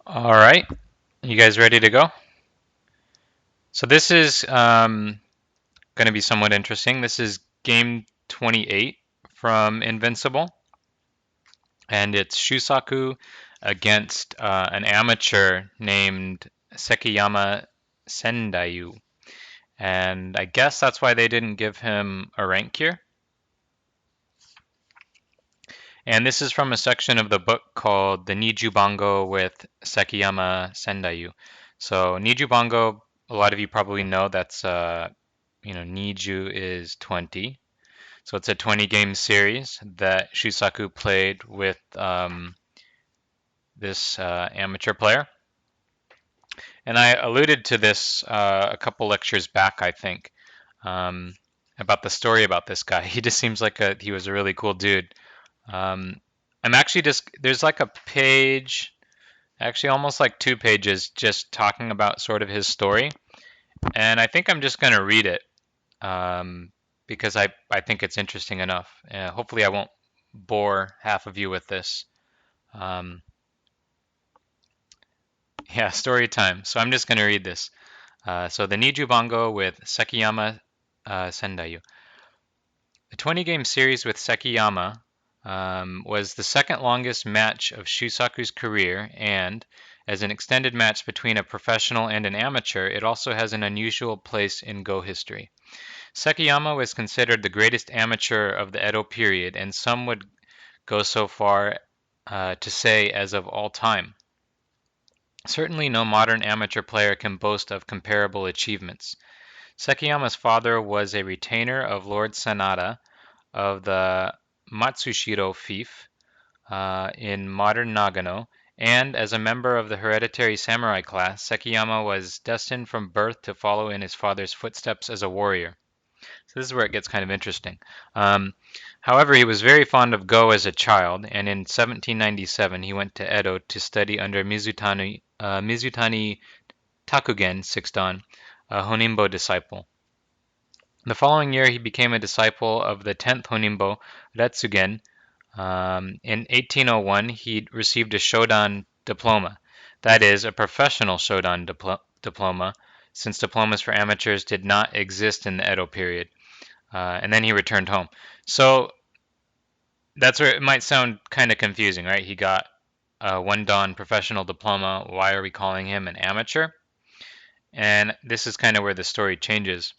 All right, you guys ready to go? So this is going to be somewhat interesting. This is game 28 from Invincible, and it's Shusaku against an amateur named Sekiyama Sendaiu. And I guess that's why they didn't give him a rank here. And this is from a section of the book called the Nijubango with Sekiyama Sendaiu. So Nijubango, a lot of you probably know that's Niju is 20. So it's a 20 game series that Shusaku played with this amateur player. And I alluded to this a couple lectures back, I think, um, about the story about this guy. He just seems like he was a really cool dude. Um, I'm actually there's like a page, actually almost like 2 pages, just talking about sort of his story. And I think I'm just going to read it because I think it's interesting enough. Hopefully, I won't bore half of you with this. Um, yeah, story time. So I'm just going to read this. So the Nijubango with Sekiyama Sendaiu. The 20 game series with Sekiyama was the second longest match of Shusaku's career, and as an extended match between a professional and an amateur, it also has an unusual place in Go history. Sekiyama was considered the greatest amateur of the Edo period, and some would go so far to say as of all time. Certainly no modern amateur player can boast of comparable achievements. Sekiyama's father was a retainer of Lord Sanada of the Matsushiro fief in modern Nagano, and as a member of the hereditary samurai class, Sekiyama was destined from birth to follow in his father's footsteps as a warrior. So this is where it gets kind of interesting. Um, However, he was very fond of Go as a child, and in 1797 he went to Edo to study under Mizutani Takugen Sixth Dan, a Honimbo disciple. The following year, he became a disciple of the 10th Honimbo, Retsugen. In 1801, he received a Shodan diploma, that is, a professional Shodan diploma, since diplomas for amateurs did not exist in the Edo period. And then he returned home. So that's where it might sound kind of confusing, right? He got a one dan professional diploma. Why are we calling him an amateur? And this is kind of where the story changes.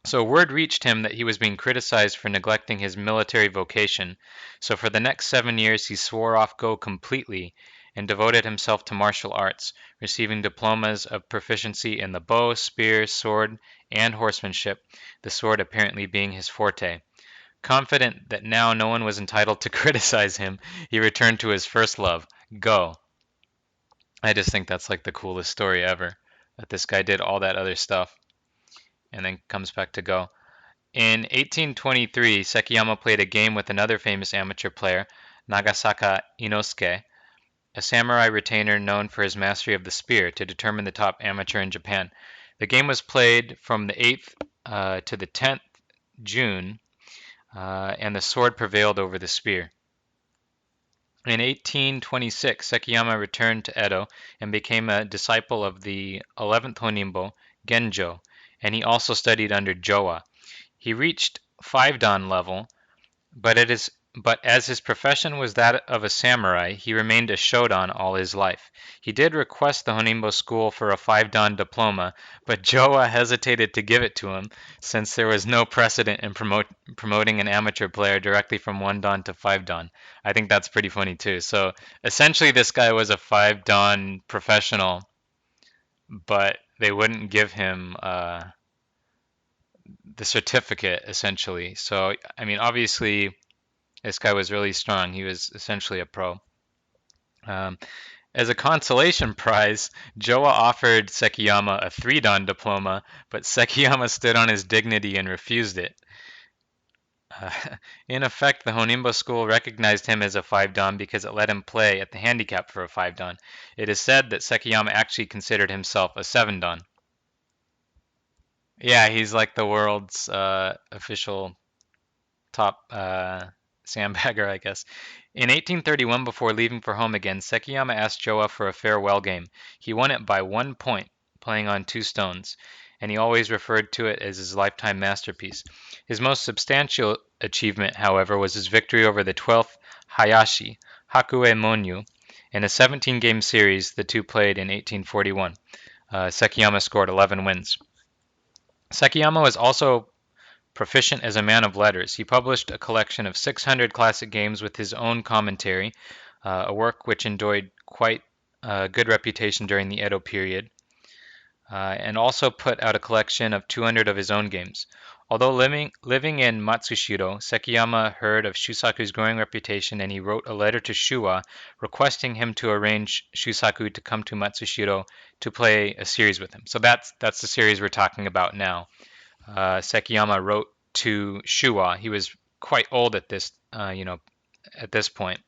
So word reached him that he was being criticized for neglecting his military vocation. So for the next 7 years, he swore off Go completely and devoted himself to martial arts, receiving diplomas of proficiency in the bow, spear, sword, and horsemanship, the sword apparently being his forte. Confident that now no one was entitled to criticize him, he returned to his first love, Go. I just think that's like the coolest story ever, that this guy did all that other stuff and then comes back to Go. In 1823, Sekiyama played a game with another famous amateur player, Nagasaka Inosuke, a samurai retainer known for his mastery of the spear, to determine the top amateur in Japan. The game was played from the 8th to the 10th June, and the sword prevailed over the spear. In 1826, Sekiyama returned to Edo and became a disciple of the 11th Honimbo, Genjo, and he also studied under Jowa. He reached 5 dan level, but as his profession was that of a samurai, he remained a shodan all his life. He did request the Honimbo school for a 5 dan diploma, but Jowa hesitated to give it to him since there was no precedent in promoting an amateur player directly from 1 dan to 5 dan. I think that's pretty funny too. So essentially, this guy was a 5 dan professional, but they wouldn't give him the certificate essentially. So I mean, obviously this guy was really strong. He was essentially a pro. Um, as a consolation prize, Joa offered Sekiyama a 3 dan diploma, but Sekiyama stood on his dignity and refused it. Uh, in effect, the Honimbo school recognized him as a 5 dan because it let him play at the handicap for a 5 dan. It is said that Sekiyama actually considered himself a 7 dan. Yeah, he's like the world's official top Sandbagger, I guess. In 1831, before leaving for home again, Sekiyama asked Joa for a farewell game. He won it by 1 point, playing on 2 stones, and he always referred to it as his lifetime masterpiece. His most substantial achievement, however, was his victory over the 12th Hayashi, Hakue Monyu, in a 17-game series the two played in 1841. Sekiyama scored 11 wins. Sekiyama was also proficient as a man of letters. He published a collection of 600 classic games with his own commentary, a work which enjoyed quite a good reputation during the Edo period, and also put out a collection of 200 of his own games. Although living in Matsushiro, Sekiyama heard of Shusaku's growing reputation and he wrote a letter to Shuwa requesting him to arrange Shusaku to come to Matsushiro to play a series with him. So that's the series we're talking about now. Sekiyama wrote to Shuwa. He was quite old at this point,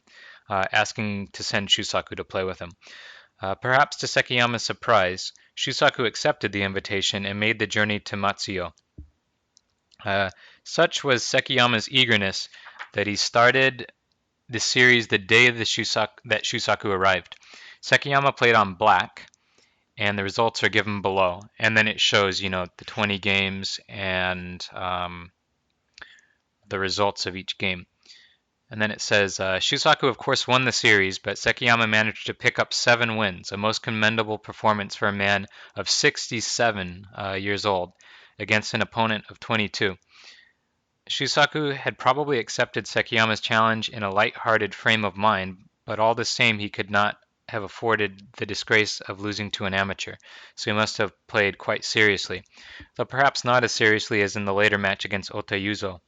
asking to send Shusaku to play with him. Perhaps to Sekiyama's surprise, Shusaku accepted the invitation and made the journey to Matsuyo. Such was Sekiyama's eagerness that he started the series the day that Shusaku arrived. Sekiyama played on black, and the results are given below. And then it shows, the 20 games and the results of each game. And then it says, Shusaku, of course, won the series, but Sekiyama managed to pick up 7 wins, a most commendable performance for a man of 67 years old against an opponent of 22. Shusaku had probably accepted Sekiyama's challenge in a light-hearted frame of mind, but all the same he could not have afforded the disgrace of losing to an amateur, so he must have played quite seriously, though perhaps not as seriously as in the later match against Otayuzo.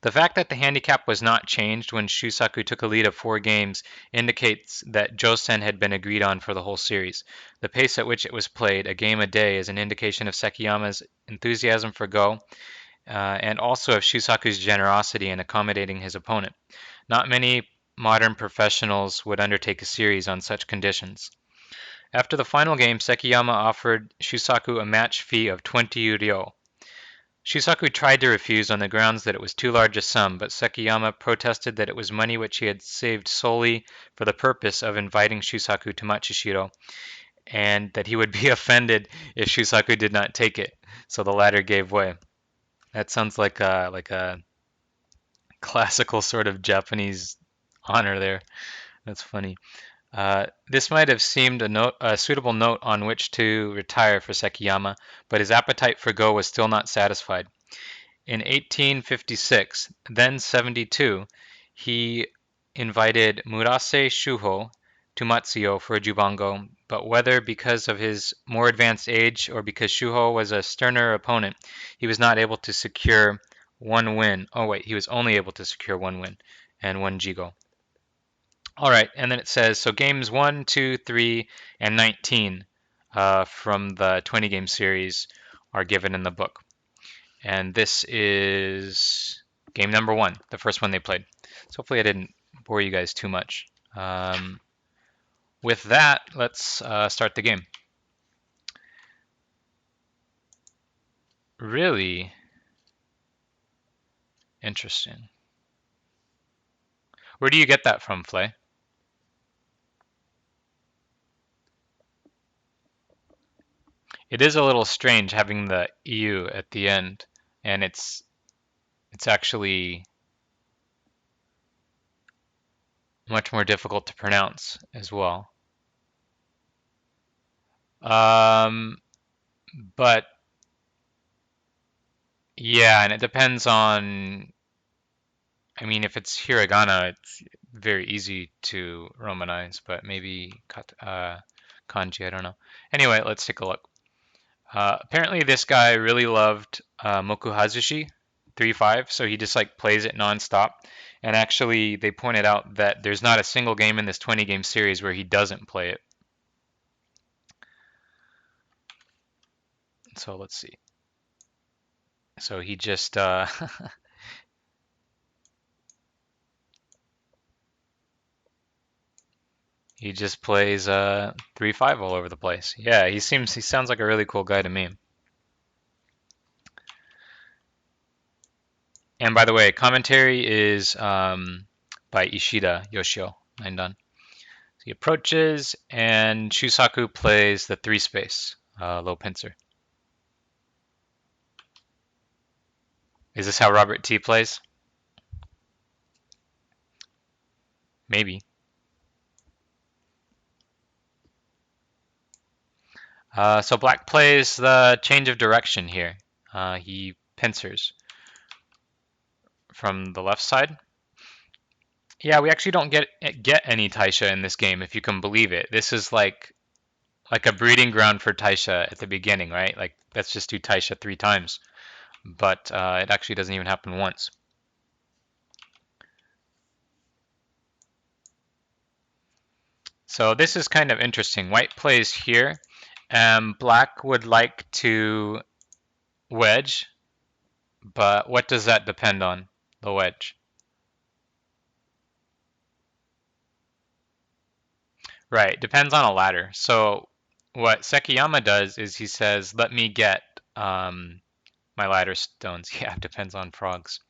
The fact that the handicap was not changed when Shusaku took a lead of 4 games indicates that Josen had been agreed on for the whole series. The pace at which it was played, a game a day, is an indication of Sekiyama's enthusiasm for Go, and also of Shusaku's generosity in accommodating his opponent. Not many modern professionals would undertake a series on such conditions. After the final game, Sekiyama offered Shusaku a match fee of 20 ryo. Shusaku tried to refuse on the grounds that it was too large a sum, but Sekiyama protested that it was money which he had saved solely for the purpose of inviting Shusaku to Matsushiro, and that he would be offended if Shusaku did not take it, so the latter gave way. That sounds like a classical sort of Japanese honor there. That's funny. This might have seemed a suitable note on which to retire for Sekiyama, but his appetite for Go was still not satisfied. In 1856, then 72, he invited Murase Shuho to Matsuyo for a Jubango, but whether because of his more advanced age or because Shuho was a sterner opponent, he was not able to secure 1 win. Oh wait, he was only able to secure 1 win and 1 jigo. All right, and then it says, so games 1, 2, 3, and 19 from the 20-game series are given in the book. And this is game number 1, the first one they played. So hopefully I didn't bore you guys too much. With that, let's start the game. Really interesting. Where do you get that from, Flay? It is a little strange having the EU at the end, and it's actually much more difficult to pronounce as well. But yeah, and it depends on, I mean, if it's hiragana, it's very easy to romanize, but maybe kanji, I don't know. Anyway, let's take a look. Apparently this guy really loved Mokuhazushi 3-5, so he just like plays it nonstop. And actually, they pointed out that there's not a single game in this 20-game series where he doesn't play it. So let's see. So he just he just plays 3-5 all over the place. Yeah, he sounds like a really cool guy to me. And by the way, commentary is by Ishida Yoshio. 9 done. So he approaches, and Shusaku plays the 3 space low pincer. Is this how Robert T plays? Maybe. So black plays the change of direction here. He pincers from the left side. Yeah, we actually don't get any Taisha in this game, if you can believe it. This is like a breeding ground for Taisha at the beginning, right? Like, let's just do Taisha 3 times. But it actually doesn't even happen once. So this is kind of interesting. White plays here, and black would like to wedge, but what does that depend on, the wedge? Right, depends on a ladder. So what Sekiyama does is he says, let me get my ladder stones. Yeah, depends on frogs.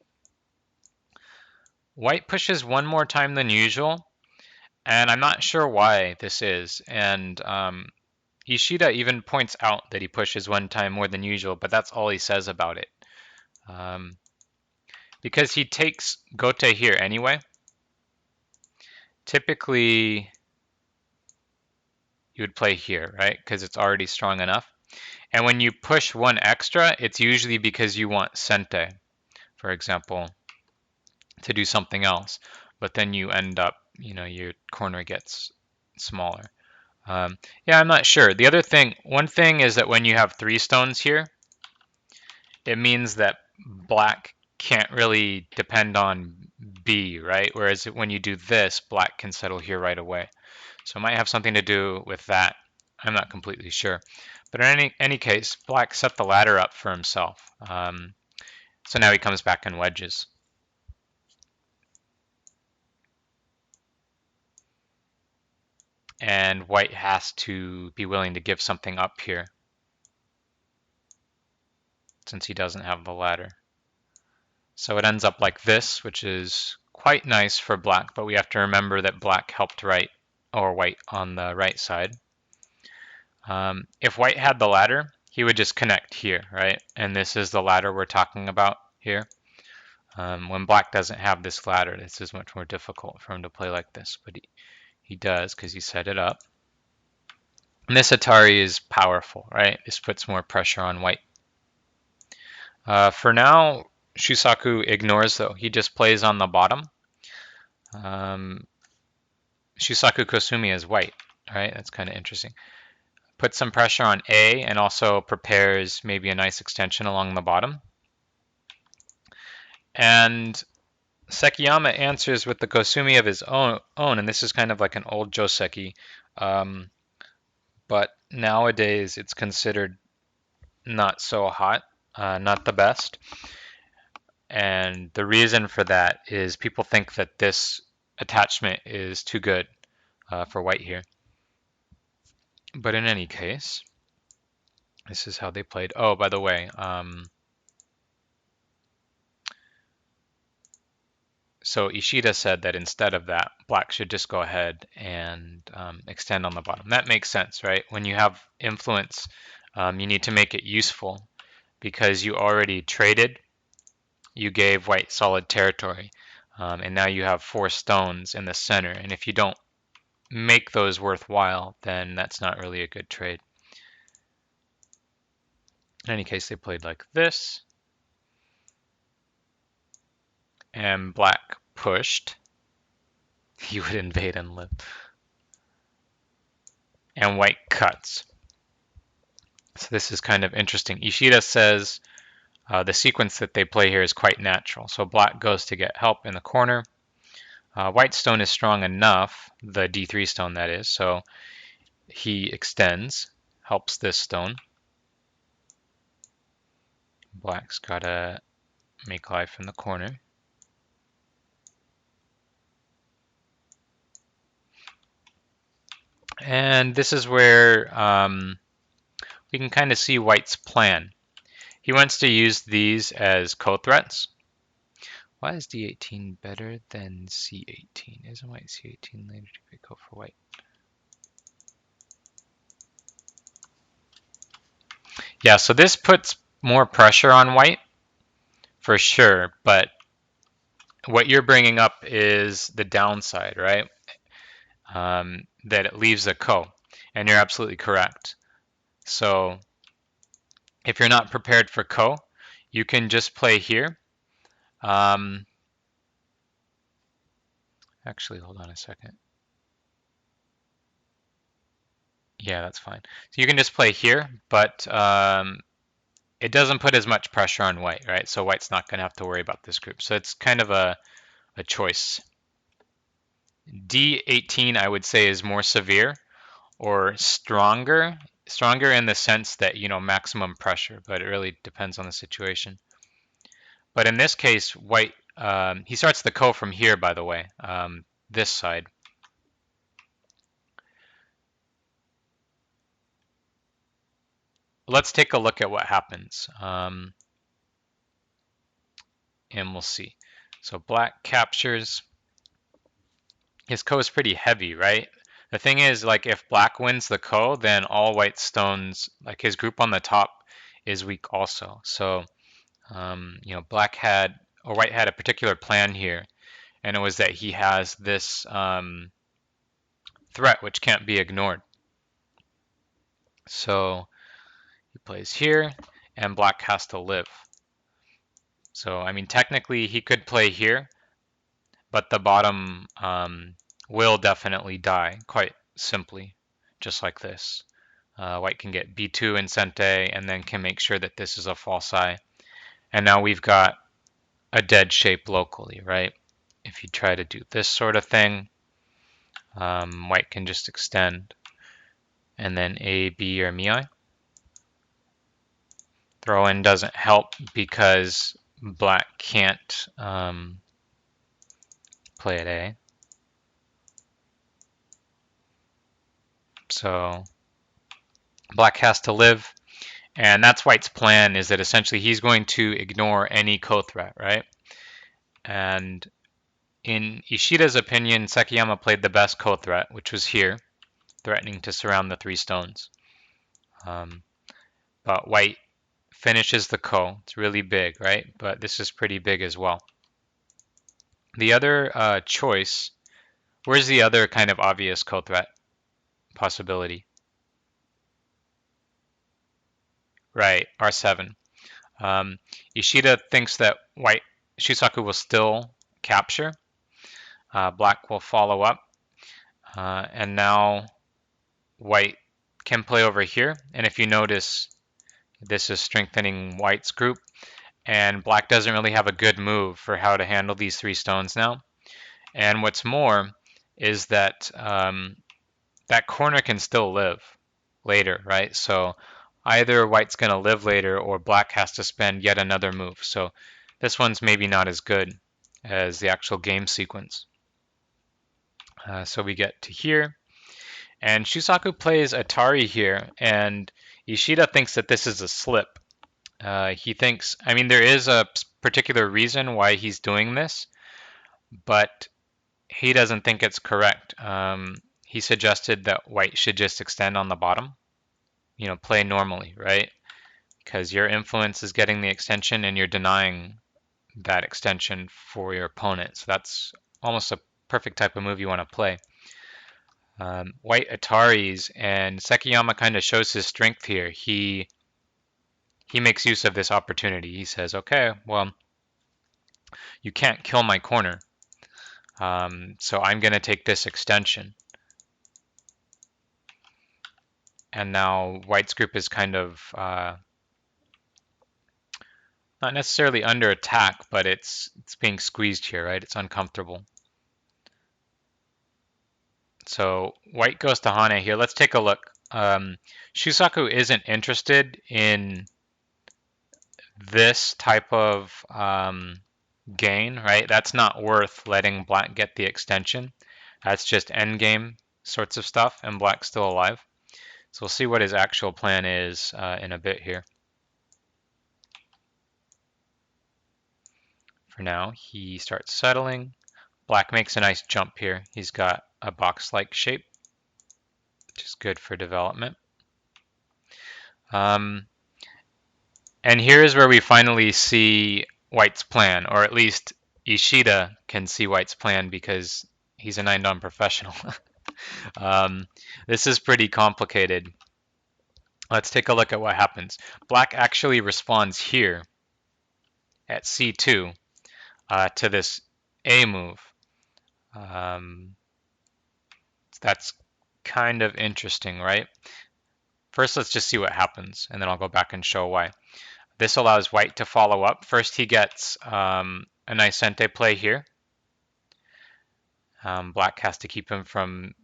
White pushes 1 more time than usual, and I'm not sure why this is. And Ishida even points out that he pushes 1 time more than usual, but that's all he says about it. Because he takes Gote here anyway, typically you would play here, right? Because it's already strong enough. And when you push 1 extra, it's usually because you want Sente, for example, to do something else. But then you end up, your corner gets smaller. Yeah, I'm not sure. The other thing, one thing is that when you have 3 stones here, it means that black can't really depend on B, right? Whereas when you do this, black can settle here right away. So it might have something to do with that. I'm not completely sure. But in any case, black set the ladder up for himself. So now he comes back and wedges. And white has to be willing to give something up here, since he doesn't have the ladder. So it ends up like this, which is quite nice for black, but we have to remember that black helped white on the right side. If white had the ladder, he would just connect here, right? And this is the ladder we're talking about here. When black doesn't have this ladder, this is much more difficult for him to play like this, but he does because he set it up. And this Atari is powerful, right? This puts more pressure on white. For now, Shusaku ignores though. He just plays on the bottom. Shusaku Kosumi is white, right? That's kind of interesting. Puts some pressure on A and also prepares maybe a nice extension along the bottom. And Sekiyama answers with the Kosumi of his own, and this is kind of like an old Joseki, but nowadays it's considered not so hot, not the best. And the reason for that is people think that this attachment is too good for white here. But in any case, this is how they played. Oh, by the way, so Ishida said that instead of that, black should just go ahead and extend on the bottom. That makes sense, right? When you have influence, you need to make it useful because you already traded. You gave white solid territory, and now you have 4 stones in the center. And if you don't make those worthwhile, then that's not really a good trade. In any case, they played like this. And black pushed. He would invade and live. And white cuts. So this is kind of interesting. Ishida says the sequence that they play here is quite natural. So black goes to get help in the corner. White stone is strong enough, the D3 stone that is, so he extends, helps this stone. Black's got to make life in the corner. And this is where we can kind of see white's plan. He wants to use these as co-threats. Why is D18 better than C18? Isn't white C18 later to be go for white? Yeah, so this puts more pressure on white for sure, but what you're bringing up is the downside, right? That it leaves a ko, and you're absolutely correct. So if you're not prepared for ko, you can just play here. Actually, hold on a second. Yeah, that's fine. So you can just play here, but it doesn't put as much pressure on white, right? So white's not going to have to worry about this group. So it's kind of a choice. D18, I would say, is more severe or stronger. Stronger in the sense that, maximum pressure, but it really depends on the situation. But in this case, white, he starts the ko from here, by the way, this side. Let's take a look at what happens, and we'll see. So black captures. His ko is pretty heavy, right? The thing is, like, if black wins the ko, then all white stones, like his group on the top, is weak also. So, black had, or white had a particular plan here, and it was that he has this threat which can't be ignored. So he plays here, and black has to live. So, I mean, technically he could play here, but the bottom will definitely die, quite simply, just like this. White can get B2 in Sente, and then can make sure that this is a false eye. And now we've got a dead shape locally, right? If you try to do this sort of thing, white can just extend, and then A, B, or Miai. Throw in doesn't help because black can't play at A. So black has to live, and that's white's plan, is that essentially he's going to ignore any ko threat, right? And in Ishida's opinion, Sekiyama played the best ko threat, which was here, threatening to surround the three stones. But white finishes the ko. It's really big, right? But this is pretty big as well. The other choice, where's the other kind of obvious ko threat possibility? Right, R7. Ishida thinks that white Shusaku will still capture. Black will follow up. And now white can play over here. And if you notice, this is strengthening white's group. And black doesn't really have a good move for how to handle these three stones now. And what's more is that that corner can still live later, right? So either white's going to live later or black has to spend yet another move. So this one's maybe not as good as the actual game sequence. So we get to here. And Shusaku plays Atari here, and Ishida thinks that this is a slip. He thinks, I mean, there is a particular reason why he's doing this, but he doesn't think it's correct. He suggested that white should just extend on the bottom, play normally, right? Because your influence is getting the extension and you're denying that extension for your opponent. So that's almost a perfect type of move you want to play. White Ataris, and Sekiyama kind of shows his strength here. He makes use of this opportunity. He says, okay, well, you can't kill my corner, so I'm going to take this extension. And now white's group is kind of not necessarily under attack, but it's being squeezed here, right? It's uncomfortable. So white goes to Hane here. Let's take a look. Shusaku isn't interested in this type of gain, right? That's not worth letting black get the extension. That's just endgame sorts of stuff, and black's still alive. So we'll see what his actual plan is in a bit here. for now. He starts settling. Black makes a nice jump here. He's got a box-like shape, which is good for development. And here is where we finally see White's plan, or at least Ishida can see White's plan because he's a 9-dan professional. This is pretty complicated. Let's take a look at what happens. Black actually responds here at C2 to this A move. That's kind of interesting, right? First, let's just see what happens, and then I'll go back and show why. This allows White to follow up. First, he gets a nice sente play here. Black has to keep him from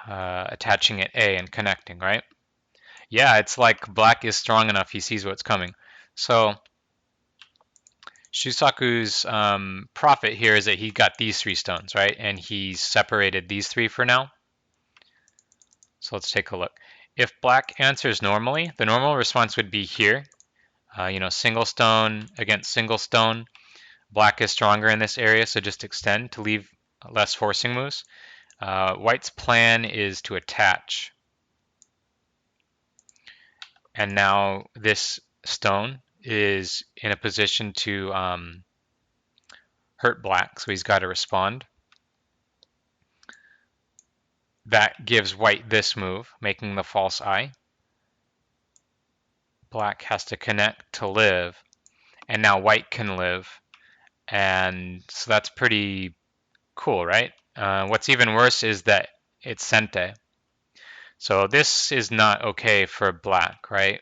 attaching at A and connecting, right? Yeah, it's like Black is strong enough. He sees what's coming. So Shusaku's profit here is that he got these 3 stones, right? And he's separated these 3 for now. So let's take a look. If Black answers normally, the normal response would be here. Single stone against single stone. Black is stronger in this area, so just extend to leave less forcing moves. White's plan is to attach. And now this stone is in a position to hurt Black, so he's got to respond. That gives White this move, making the false eye. Black has to connect to live, and now White can live. And so that's pretty cool, right? What's even worse is that it's sente. So this is not okay for Black, right?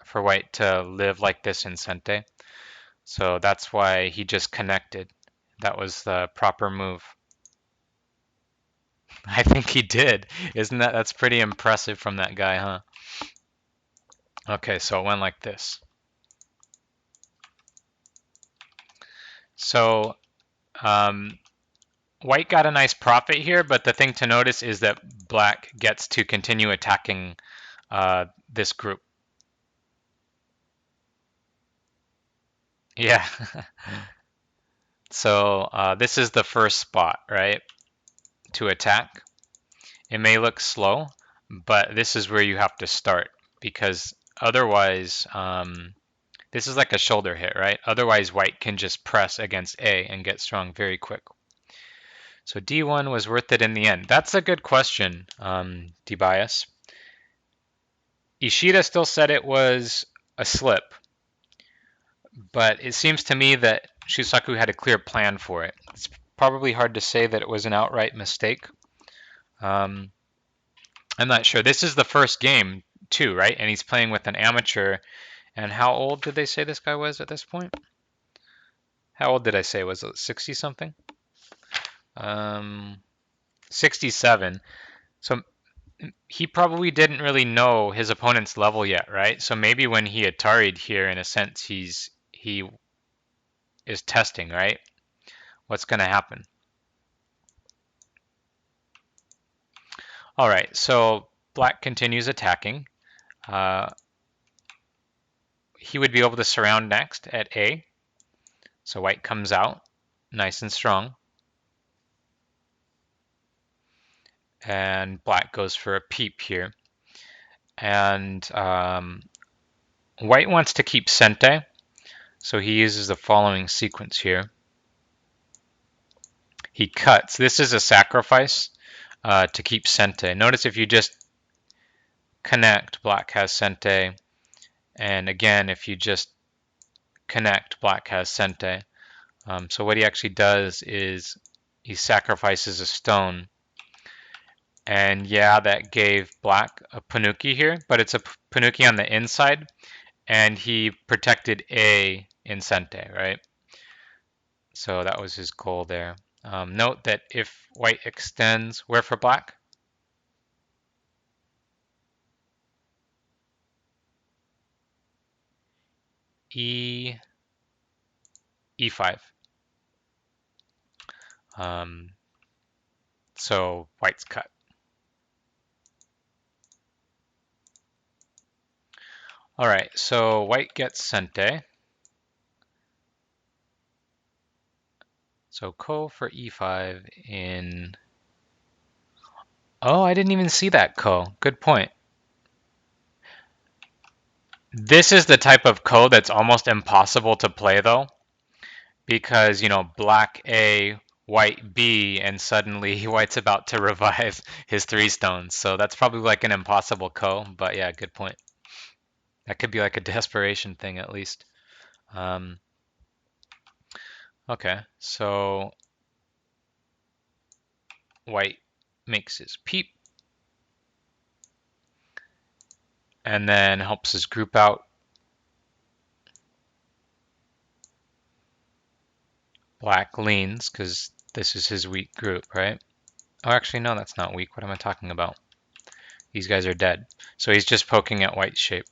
For White to live like this in sente. So that's why he just connected. That was the proper move. I think he did. That's pretty impressive from that guy, huh? Okay, so it went like this. So White got a nice profit here, but the thing to notice is that Black gets to continue attacking this group. Yeah. So this is the first spot, right, to attack. It may look slow, but this is where you have to start because otherwise, this is like a shoulder hit, right? Otherwise, White can just press against A and get strong very quick. So D1 was worth it in the end. That's a good question, D-Bias. Ishida still said it was a slip, but it seems to me that Shusaku had a clear plan for it. It's probably hard to say that it was an outright mistake. I'm not sure. This is the first game, too, right? And he's playing with an amateur. And how old did they say this guy was at this point? How old did I say? Was it 60 something? 67. So he probably didn't really know his opponent's level yet, right? So maybe when he Atari'd here, in a sense, he is testing, right? What's going to happen? All right, so Black continues attacking. He would be able to surround next at A. So White comes out nice and strong. And Black goes for a peep here. And White wants to keep sente. So he uses the following sequence here. He cuts. This is a sacrifice to keep sente. Notice if you just connect, Black has sente. And again, if you just connect, Black has sente. So what he actually does is he sacrifices a stone. And yeah, that gave Black a Panuki here, but it's a Panuki on the inside. And he protected A in sente, right? So that was his goal there. Note that if White extends, where for Black? E, E5. So White's cut. All right, so White gets sente. So ko for e5 in... Oh, I didn't even see that ko. Good point. This is the type of ko that's almost impossible to play though, because, you know, black A, white B, and suddenly white's about to revive his 3 stones. So that's probably like an impossible ko, but yeah, good point. That could be like a desperation thing at least. Um, okay, so white makes his peep and then helps his group out. Black leans because this is his weak group, right? Oh, actually, no, that's not weak. What am I talking about? These guys are dead. So he's just poking at white's shape.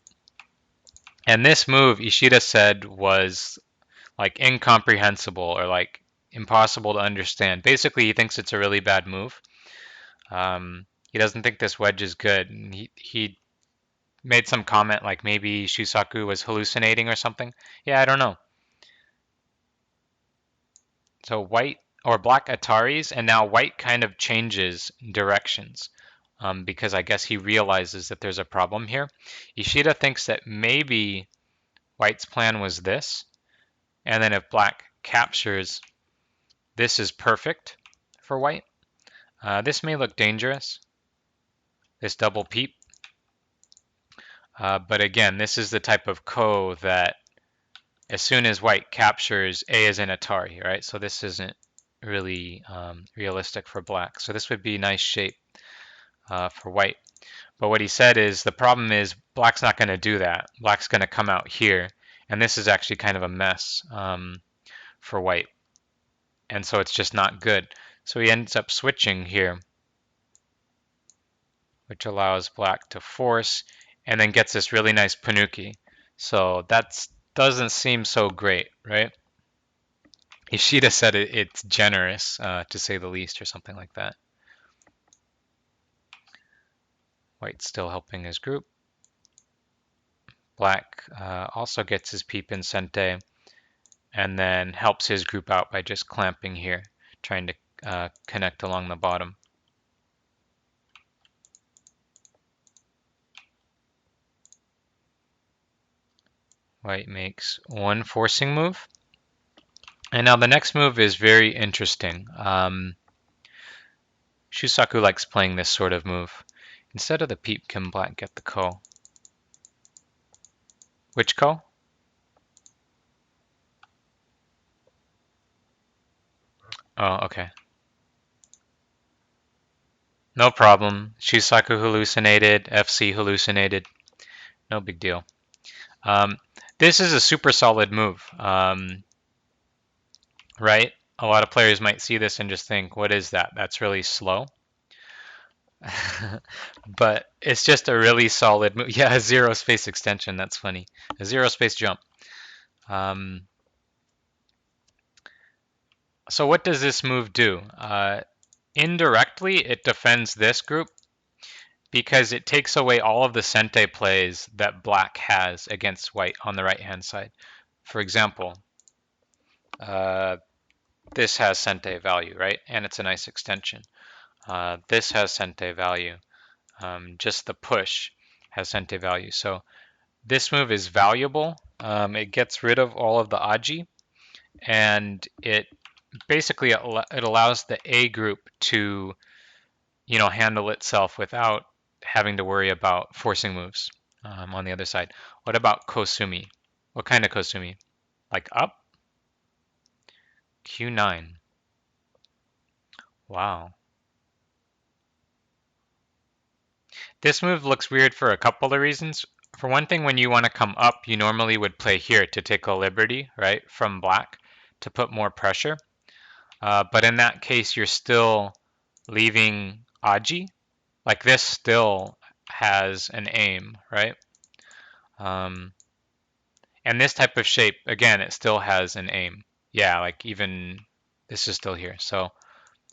And this move, Ishida said, was like incomprehensible or like impossible to understand. Basically, he thinks it's a really bad move. He doesn't think this wedge is good. And he made some comment like maybe Shusaku was hallucinating or something. Yeah, I don't know. So white or black Ataris, and now white kind of changes directions because I guess he realizes that there's a problem here. Ishida thinks that maybe white's plan was this, and then if black captures, this is perfect for white. This may look dangerous, this double peep, but again, this is the type of ko that as soon as white captures, A is an Atari, right? So this isn't really realistic for black. So this would be nice shape for white. But what he said is the problem is black's not going to do that. Black's going to come out here, and this is actually kind of a mess for white. And so it's just not good. So he ends up switching here, which allows black to force, and then gets this really nice panuki. So that doesn't seem so great, right? Ishida said it's generous, to say the least, or something like that. White's still helping his group. Black also gets his peep in Sente, and then helps his group out by just clamping here, trying to connect along the bottom. White makes one forcing move. And now the next move is very interesting. Shusaku likes playing this sort of move. Instead of the peep, can black get the ko? Which ko? Oh, okay. No problem. Shusaku hallucinated, FC hallucinated. No big deal. This is a super solid move, right? A lot of players might see this and just think, what is that? That's really slow. But it's just a really solid move. Yeah, a zero space extension. That's funny. A zero space jump. Um, so what does this move do? Indirectly, it defends this group because it takes away all of the Sente plays that black has against white on the right-hand side. For example, uh, this has Sente value, right? And it's a nice extension. This has Sente value. Just the push has Sente value. So this move is valuable. It gets rid of all of the Aji, and it basically it allows the A group to, you know, handle itself without having to worry about forcing moves on the other side. What about Kosumi? What kind of Kosumi? Like up? Q9. Wow. This move looks weird for a couple of reasons. For one thing, when you want to come up, you normally would play here to take a liberty, right, from black to put more pressure. But in that case, you're still leaving Aji. Like this still has an aim, right? Um, and this type of shape, again, it still has an aim. Yeah, like even this is still here. So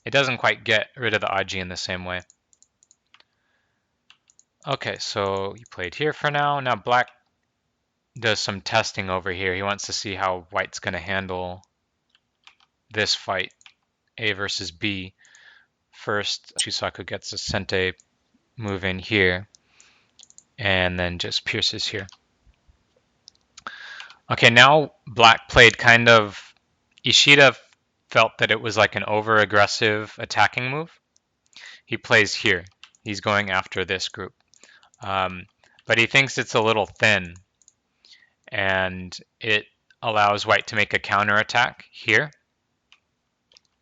it doesn't quite get rid of the Aji in the same way. Okay, so you played here for now. Now black does some testing over here. He wants to see how white's going to handle this fight. A versus B. First, Shusaku gets a Sente move in here, and then just pierces here. Okay, now black played kind of... Ishida felt that it was like an over-aggressive attacking move. He plays here. He's going after this group. But he thinks it's a little thin, and it allows white to make a counterattack here.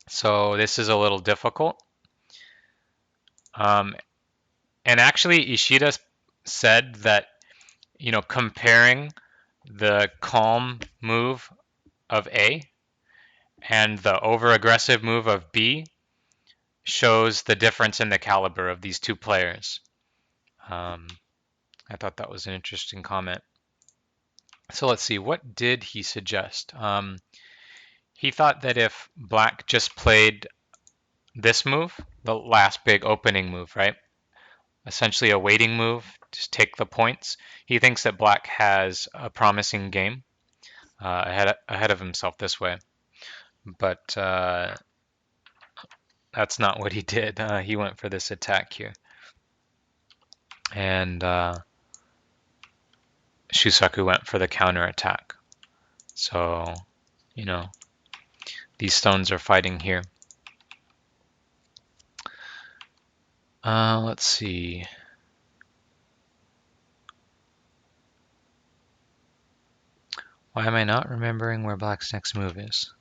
So this is a little difficult. And actually, Ishida said that, you know, comparing the calm move of A and the over-aggressive move of B shows the difference in the caliber of these two players. I thought that was an interesting comment. So let's see, what did he suggest? He thought that if black just played this move, the last big opening move, right? Essentially a waiting move, just take the points. He thinks that black has a promising game ahead of himself this way. But that's not what he did. He went for this attack here. And Shusaku went for the counter attack. So, you know, these stones are fighting here. Let's see. Why am I not remembering where black's next move is?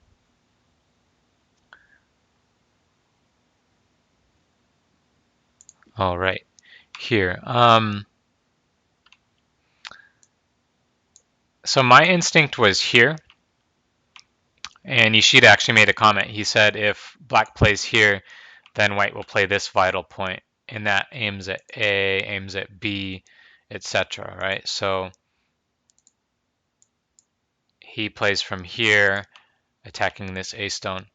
All right, here. So my instinct was here, and Ishida actually made a comment. He said if black plays here, then white will play this vital point, and that aims at A, aims at B, etc. Right? So he plays from here, attacking this A stone,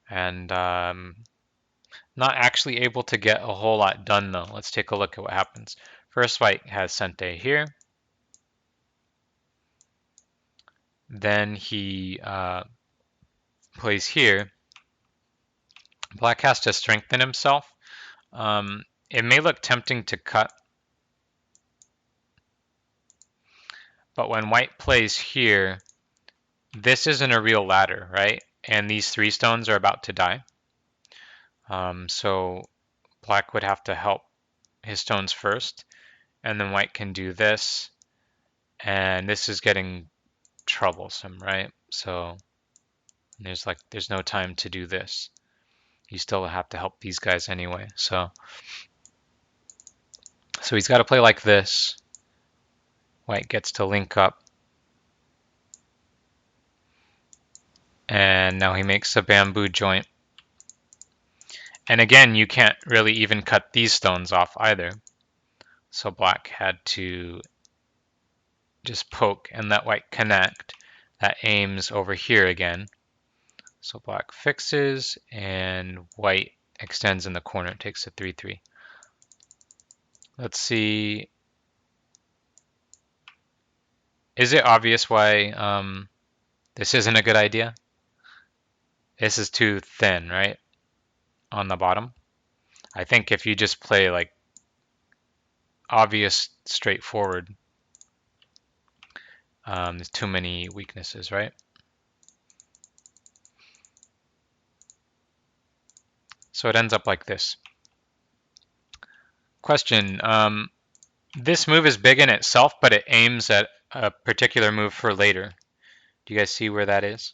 and not actually able to get a whole lot done though. Let's take a look at what happens. First, white has Sente here. Then he plays here. Black has to strengthen himself. It may look tempting to cut, but when white plays here, this isn't a real ladder, right? And these three stones are about to die. So black would have to help his stones first, and then white can do this, and this is getting troublesome, right? So there's no time to do this. You still have to help these guys anyway. So he's got to play like this. White gets to link up. And now he makes a bamboo joint. And again, you can't really even cut these stones off either. So black had to just poke and let white connect. That aims over here again. So black fixes and white extends in the corner, takes a 3-3. Let's see. Is it obvious why this isn't a good idea? This is too thin, right? On the bottom. I think if you just play like obvious, straightforward, there's too many weaknesses, right? So it ends up like this. Question, this move is big in itself, but it aims at a particular move for later. Do you guys see where that is?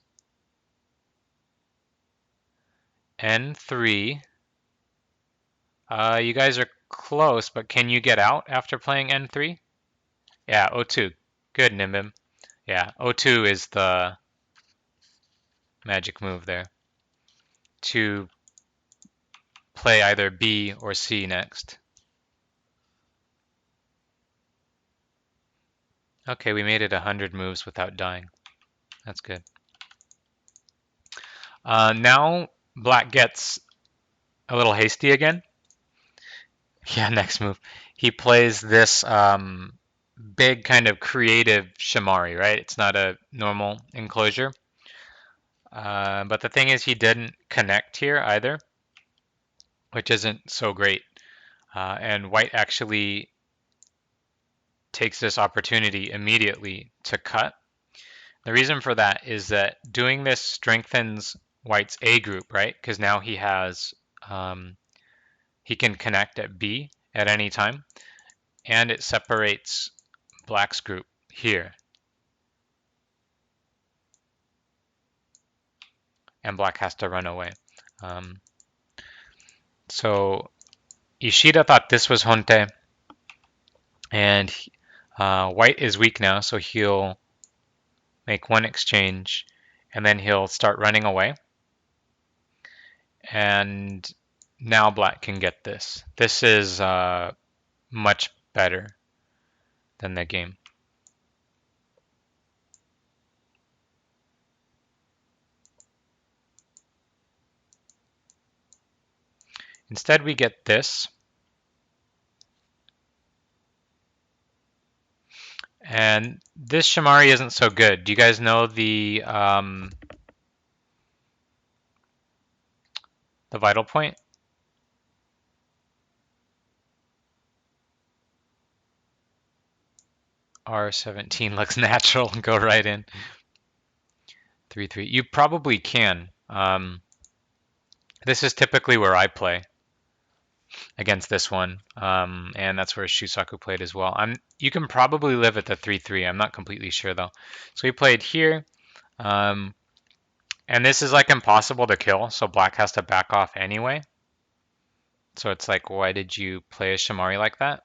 N3. You guys are close, but can you get out after playing N3? Yeah, O2. Good, Nimbim. Yeah, O2 is the magic move there. To play either B or C next. Okay, we made it 100 moves without dying. That's good. Now black gets a little hasty again. Yeah, next move. He plays this big kind of creative Shamari, right? It's not a normal enclosure. But the thing is, he didn't connect here either, which isn't so great. And white actually takes this opportunity immediately to cut. The reason for that is that doing this strengthens white's A group, right? Because now he can connect at B at any time, and it separates black's group here, and black has to run away. Um, so Ishida thought this was Honte, and white is weak now, so he'll make one exchange, and then he'll start running away. And now black can get this. This is much better than the game. Instead, we get this. And this Shamari isn't so good. Do you guys know the vital point? R17 looks natural. Go right in. 3-3. You probably can. This is typically where I play against this one, and that's where Shusaku played as well. You can probably live at the 3-3. I'm not completely sure though. So he played here, and this is like impossible to kill, so black has to back off anyway. So it's like, why did you play a Shamari like that?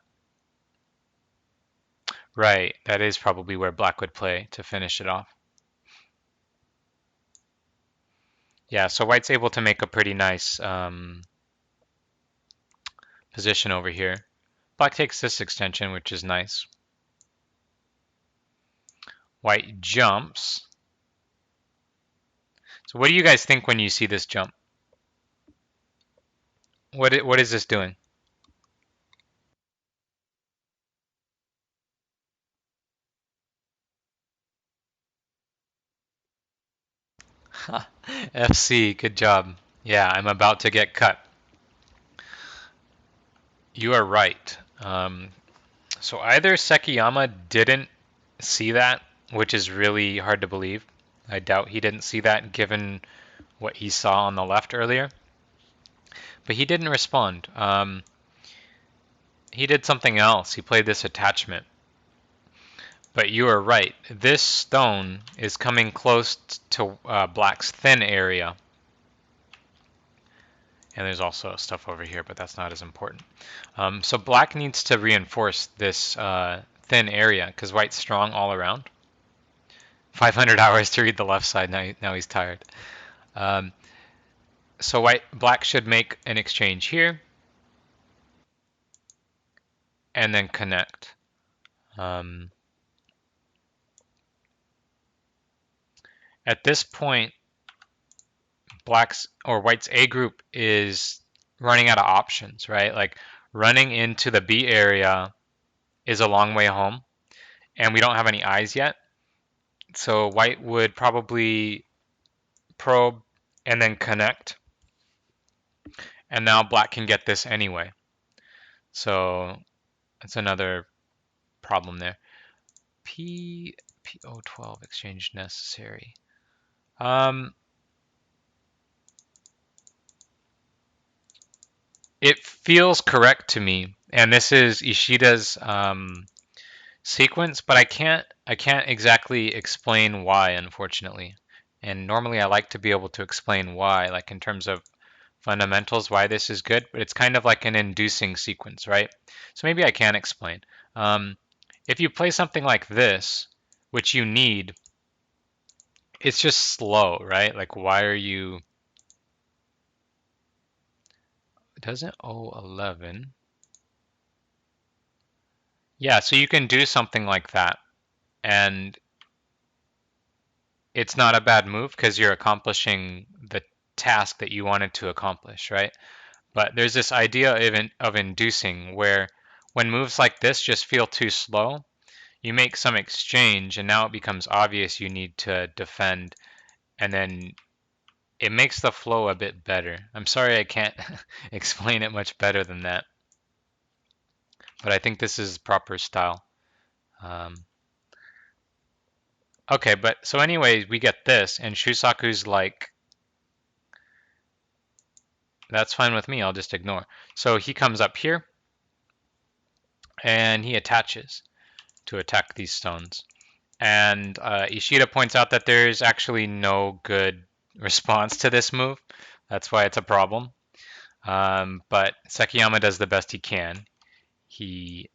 Right, that is probably where black would play to finish it off. Yeah, so white's able to make a pretty nice position over here. Black takes this extension, which is nice. White jumps. So what do you guys think when you see this jump? What is this doing? FC, good job. Yeah, I'm about to get cut. You are right. So either Sekiyama didn't see that, which is really hard to believe. I doubt he didn't see that given what he saw on the left earlier. But he didn't respond. He did something else. He played this attachment. But you are right. This stone is coming close to black's thin area. And there's also stuff over here, but that's not as important. So black needs to reinforce this thin area because white's strong all around. 500 hours to read the left side. Now he's tired. Um, so black should make an exchange here and then connect. At this point, white's A group is running out of options, right? Like running into the B area is a long way home, and we don't have any eyes yet. So white would probably probe and then connect, and now black can get this anyway. So that's another problem there. PO12 exchange necessary. It feels correct to me, and this is Ishida's sequence, but I can't exactly explain why, unfortunately. And normally I like to be able to explain why, like in terms of fundamentals, why this is good, but it's kind of like an inducing sequence, right? So maybe I can explain. If you play something like this, which you need, it's just slow, right? Like why are you... Doesn't 011? Yeah, so you can do something like that, and it's not a bad move because you're accomplishing the task that you wanted to accomplish, right? But there's this idea of inducing where when moves like this just feel too slow, you make some exchange and now it becomes obvious you need to defend, and then it makes the flow a bit better. I'm sorry I can't explain it much better than that, but I think this is proper style. Um, okay, but so anyway, we get this, and Shusaku's like, that's fine with me, I'll just ignore. So he comes up here, and he attaches to attack these stones. And Ishida points out that there's actually no good response to this move. That's why it's a problem. But Sekiyama does the best he can. He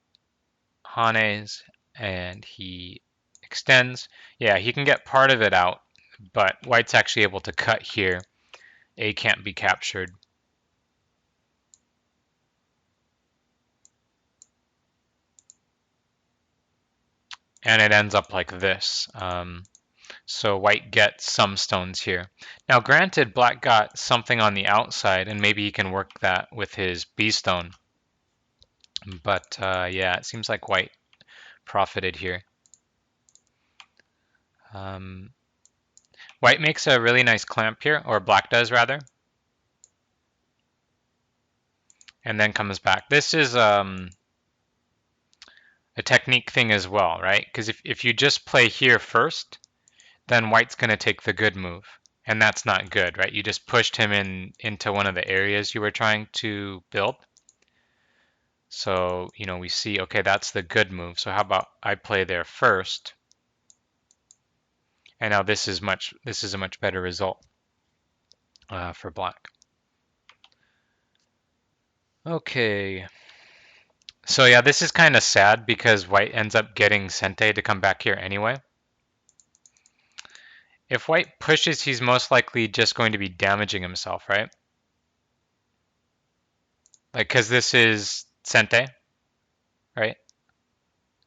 hanes and he extends. Yeah, he can get part of it out, but white's actually able to cut here. A can't be captured. And it ends up like this. So white gets some stones here. Now granted, black got something on the outside, and maybe he can work that with his B stone. But yeah, it seems like white profited here. Um, White makes a really nice clamp here, or black does rather, and then comes back. This is a technique thing as well, right? Because if you just play here first, then white's going to take the good move, and that's not good, right? You just pushed him into one of the areas you were trying to build. So, you know, we see, okay, that's the good move. So how about I play there first? And now this is a much better result for black. Okay. So yeah, this is kind of sad because white ends up getting Sente to come back here anyway. If white pushes, he's most likely just going to be damaging himself, right? Like, because this is Sente, right?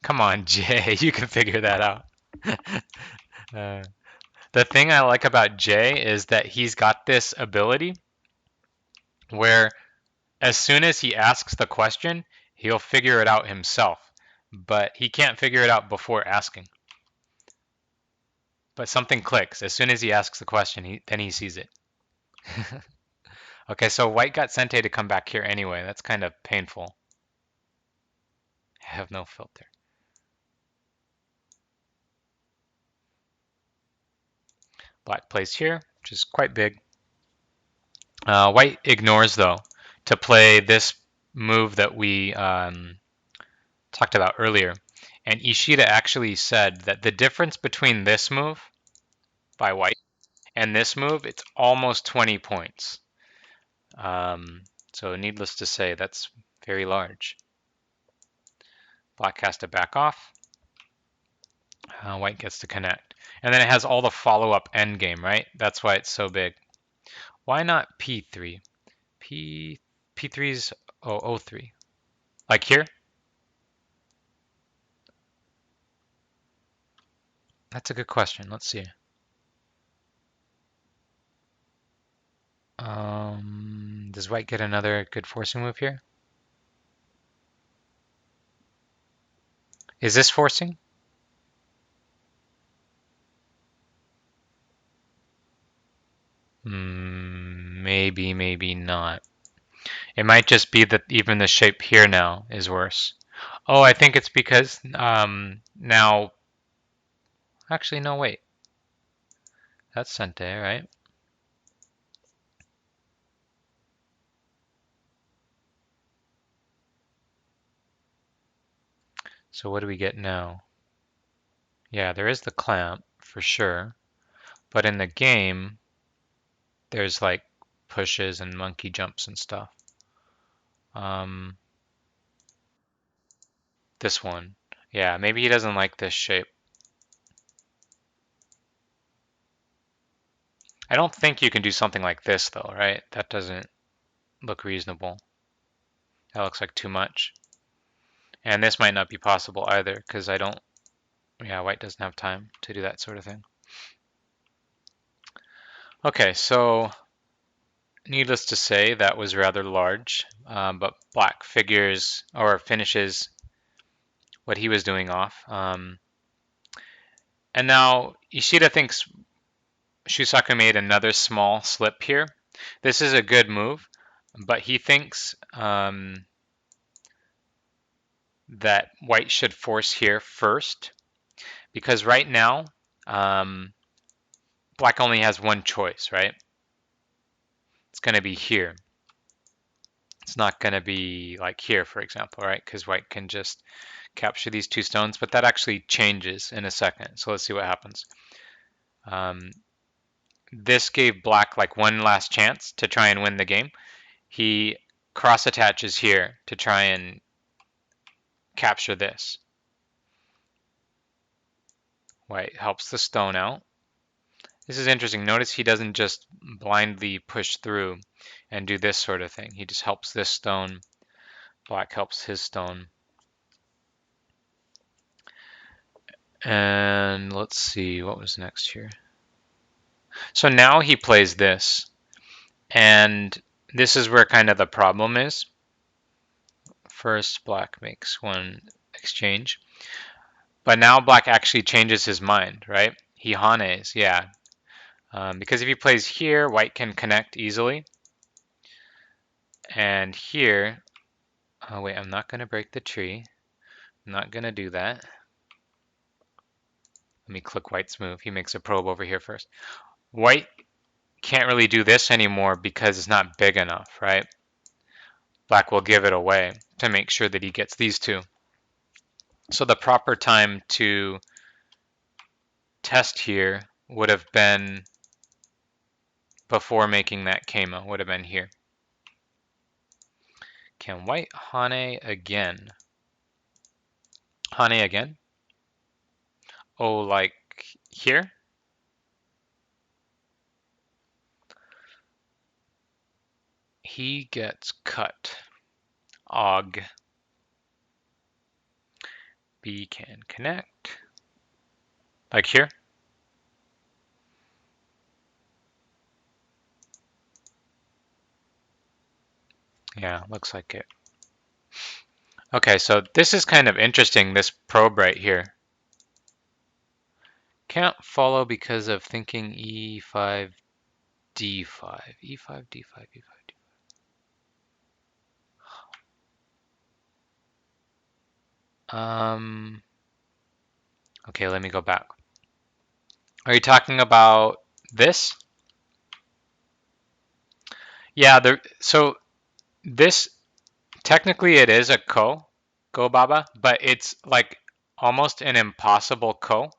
Come on, Jay, you can figure that out. uh, the thing I like about Jay is that he's got this ability where as soon as he asks the question, he'll figure it out himself, but he can't figure it out before asking. But something clicks. As soon as he asks the question, then he sees it. Okay, so white got Sente to come back here anyway. That's kind of painful. I have no filter. Black plays here, which is quite big. White ignores, though, to play this move that we talked about earlier. And Ishida actually said that the difference between this move by white and this move, it's almost 20 points. So needless to say, that's very large. Black has to back off. White gets to connect. And then it has all the follow-up endgame, right? That's why it's so big. Why not P3? P3's 003. Like here? That's a good question. Let's see. Does white get another good forcing move here? Is this forcing? Maybe, maybe not. It might just be that even the shape here now is worse. Oh, I think it's because now... Actually, no, wait. That's Sente, right? So what do we get now? Yeah, there is the clamp, for sure. But in the game, there's like pushes and monkey jumps and stuff. This one. Yeah, maybe he doesn't like this shape. I don't think you can do something like this though, right? That doesn't look reasonable. That looks like too much. And this might not be possible either, because yeah, white doesn't have time to do that sort of thing. Okay, so needless to say, that was rather large, but black figures or finishes what he was doing off. And now Ishida thinks Shusaku made another small slip here. This is a good move, but he thinks that white should force here first, because right now black only has one choice, right? It's going to be here. It's not going to be like here, for example, right? Because white can just capture these two stones, but that actually changes in a second. So let's see what happens. This gave black like one last chance to try and win the game. He cross attaches here to try and capture this. White helps the stone out. This is interesting. Notice he doesn't just blindly push through and do this sort of thing. He just helps this stone. Black helps his stone. And let's see, what was next here? So now he plays this. And this is where kind of the problem is. First, black makes one exchange. But now black actually changes his mind, right? He hanes, yeah. Because if he plays here, white can connect easily. And here, oh wait, I'm not going to break the tree. I'm not going to do that. Let me click white's move. He makes a probe over here first. White can't really do this anymore because it's not big enough, right? Black will give it away to make sure that he gets these two. So the proper time to test here would have been before making that Kama, would have been here. Can white hane again? Hane again? Oh, like here? He gets cut. Og. B can connect. Like here? Yeah, looks like it. Okay, so this is kind of interesting, this probe right here. Can't follow because of thinking E5, D5. E5, D5, E5, D5. Okay, let me go back. Are you talking about this? Yeah, so this, technically it is a go baba, but it's like almost an impossible ko,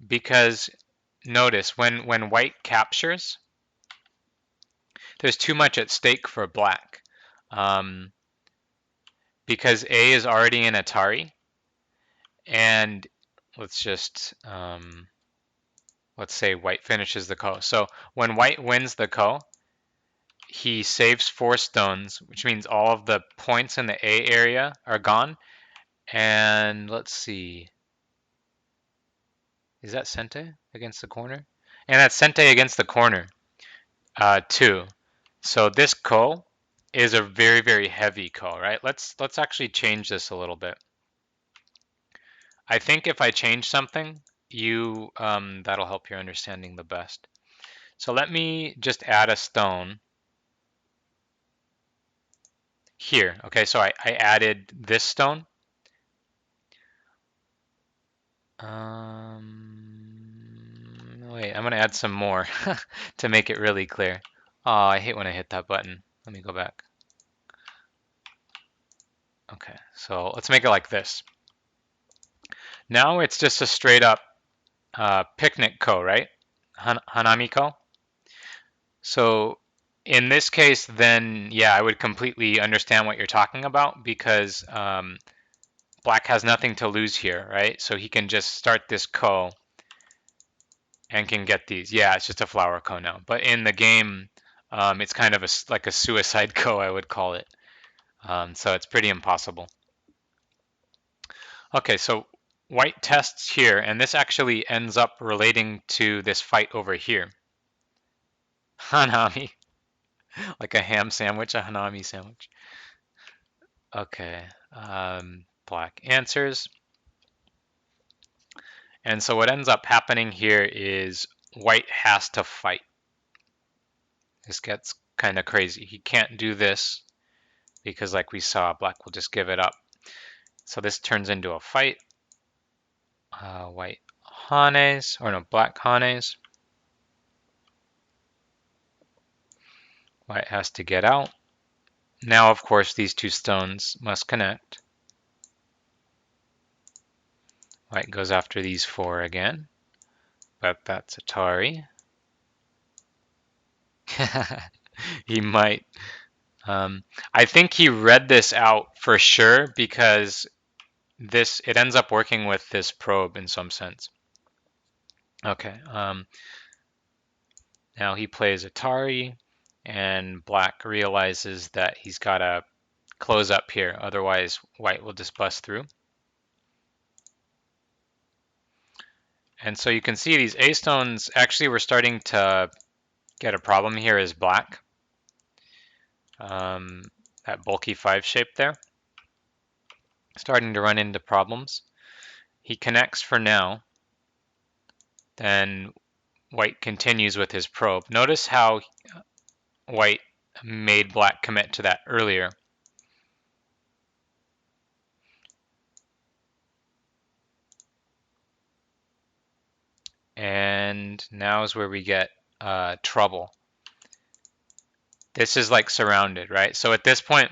because notice when white captures, there's too much at stake for black. Because A is already in Atari, and let's just let's say white finishes the ko. So when white wins the ko, he saves 4 stones, which means all of the points in the A area are gone. And let's see, is that Sente against the corner? And that's Sente against the corner too. So this ko is a very, very heavy ko, right? Let's actually change this a little bit. I think if I change something, you that'll help your understanding the best. So let me just add a stone here. Okay, so I added this stone. Wait, I'm gonna add some more to make it really clear. Oh, I hate when I hit that button. Let me go back. Okay, so let's make it like this. Now it's just a straight up picnic ko, right? Hanami ko. So in this case, then yeah, I would completely understand what you're talking about, because black has nothing to lose here, right? So he can just start this ko and can get these. Yeah, it's just a flower ko now. But in the game, it's kind of like a suicide ko, I would call it. So it's pretty impossible. Okay, so white tests here, and this actually ends up relating to this fight over here. Hanami, like a ham sandwich, a hanami sandwich. Okay, black answers. And so what ends up happening here is white has to fight. This gets kind of crazy. He can't do this because, like we saw, black will just give it up. So this turns into a fight. White Hanes, or no, black Hanes. White has to get out. Now, of course, these two stones must connect. White goes after these four again, but that's Atari. He might. I think he read this out for sure because it ends up working with this probe in some sense. Okay. Now he plays Atari, and black realizes that he's got to close up here, otherwise white will just bust through. And so you can see these A stones actually were starting to get a problem here as black. That bulky 5 shape there, starting to run into problems. He connects for now, then white continues with his probe. Notice how white made black commit to that earlier. And now is where we get trouble. This is like surrounded, right? So at this point,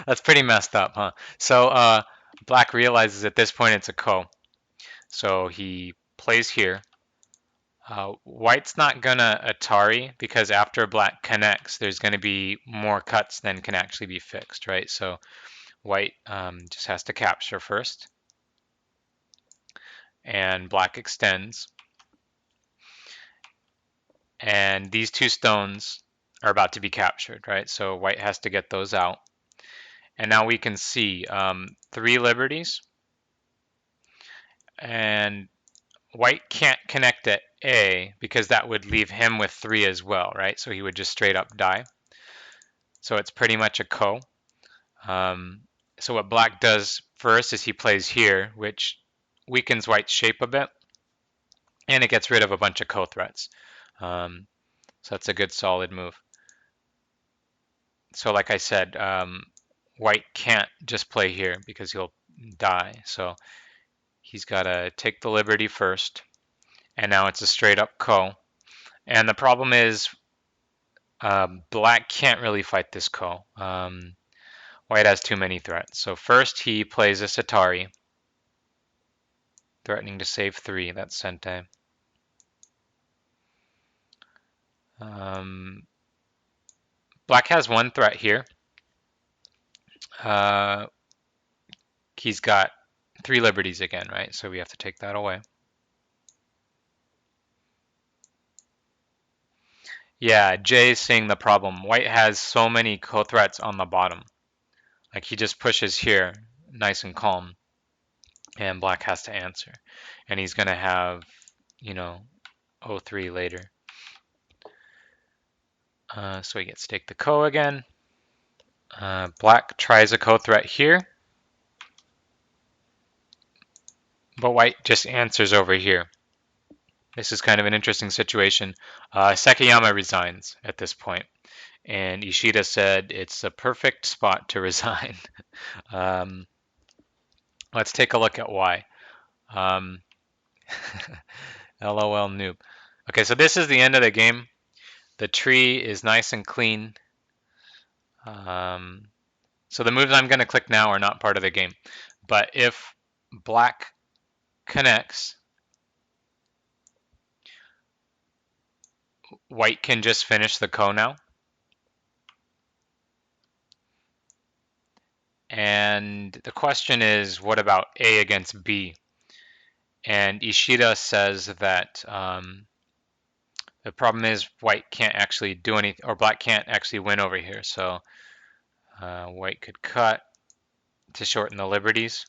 that's pretty messed up, huh? So black realizes at this point it's a ko. So he plays here. White's not gonna Atari because after black connects, there's gonna be more cuts than can actually be fixed, right? So white just has to capture first, and black extends. And these two stones are about to be captured, right? So white has to get those out. And now we can see 3 liberties, and white can't connect at A because that would leave him with 3 as well, right? So he would just straight up die. So it's pretty much a ko. So what black does first is he plays here, which weakens white's shape a bit, and it gets rid of a bunch of ko threats. So that's a good solid move. So like I said, white can't just play here because he'll die. So he's got to take the liberty first, and now it's a straight up ko. And the problem is black can't really fight this ko. White has too many threats. So first he plays a Atari, threatening to save 3. That's Sente. Black has 1 threat here. He's got 3 liberties again, right? So we have to take that away. Yeah, Jay's seeing the problem. White has so many co-threats on the bottom. Like he just pushes here, nice and calm, and black has to answer. And he's gonna have, you know, 03 later. So he gets take the ko again. Black tries a co-threat here, but white just answers over here. This is kind of an interesting situation. Sekiyama resigns at this point, and Ishida said it's a perfect spot to resign. Let's take a look at why. LOL noob. Okay, so this is the end of the game. The tree is nice and clean. So the moves I'm going to click now are not part of the game. But if black connects, white can just finish the ko now. And the question is, what about A against B? And Ishida says that the problem is white can't actually do anything, or black can't actually win over here. So white could cut to shorten the liberties.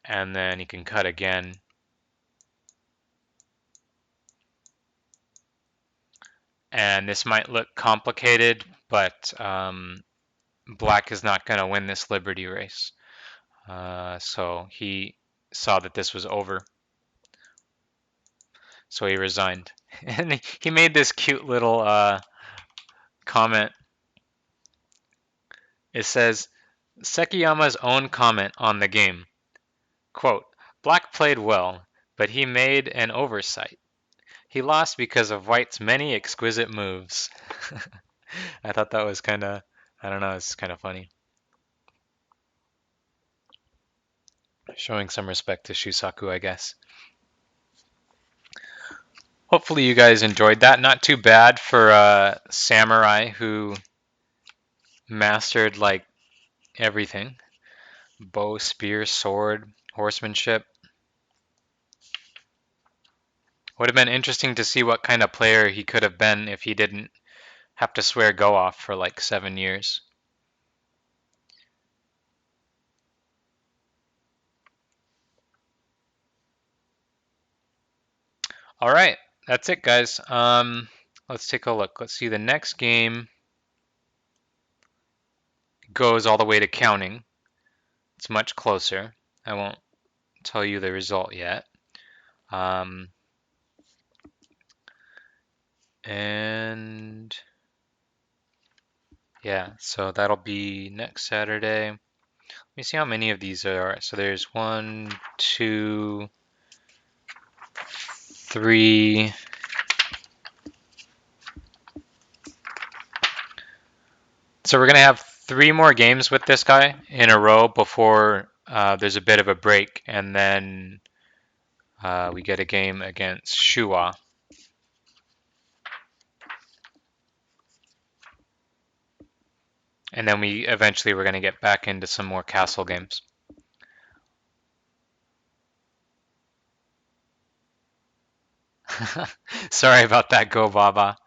And then he can cut again. And this might look complicated, but black is not going to win this liberty race. So he saw that this was over. so he resigned. And he made this cute little comment. It says, Sekiyama's own comment on the game. Quote, Black played well, but he made an oversight. He lost because of White's many exquisite moves. I thought that was kind of, I don't know, it's kind of funny. Showing some respect to Shusaku, I guess. Hopefully you guys enjoyed that. Not too bad for a samurai who mastered like everything. Bow, spear, sword, horsemanship. Would have been interesting to see what kind of player he could have been if he didn't have to swear go off for like 7 years. All right, that's it, guys. Let's take a look. Let's see. The next game goes all the way to counting. It's much closer. I won't tell you the result yet. And yeah, so that'll be next Saturday. Let me see how many of these there are. So there's 1, 2, 3. So we're gonna have 3 more games with this guy in a row before there's a bit of a break, and then we get a game against Shua. And then we're gonna get back into some more castle games. Sorry about that, Go Baba.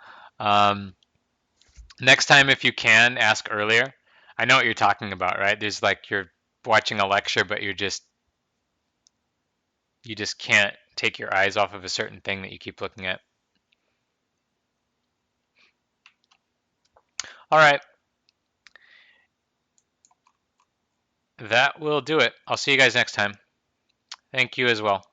Next time, if you can, ask earlier. I know what you're talking about, right? There's like you're watching a lecture, but you just can't take your eyes off of a certain thing that you keep looking at. All right, that will do it. I'll see you guys next time. Thank you as well.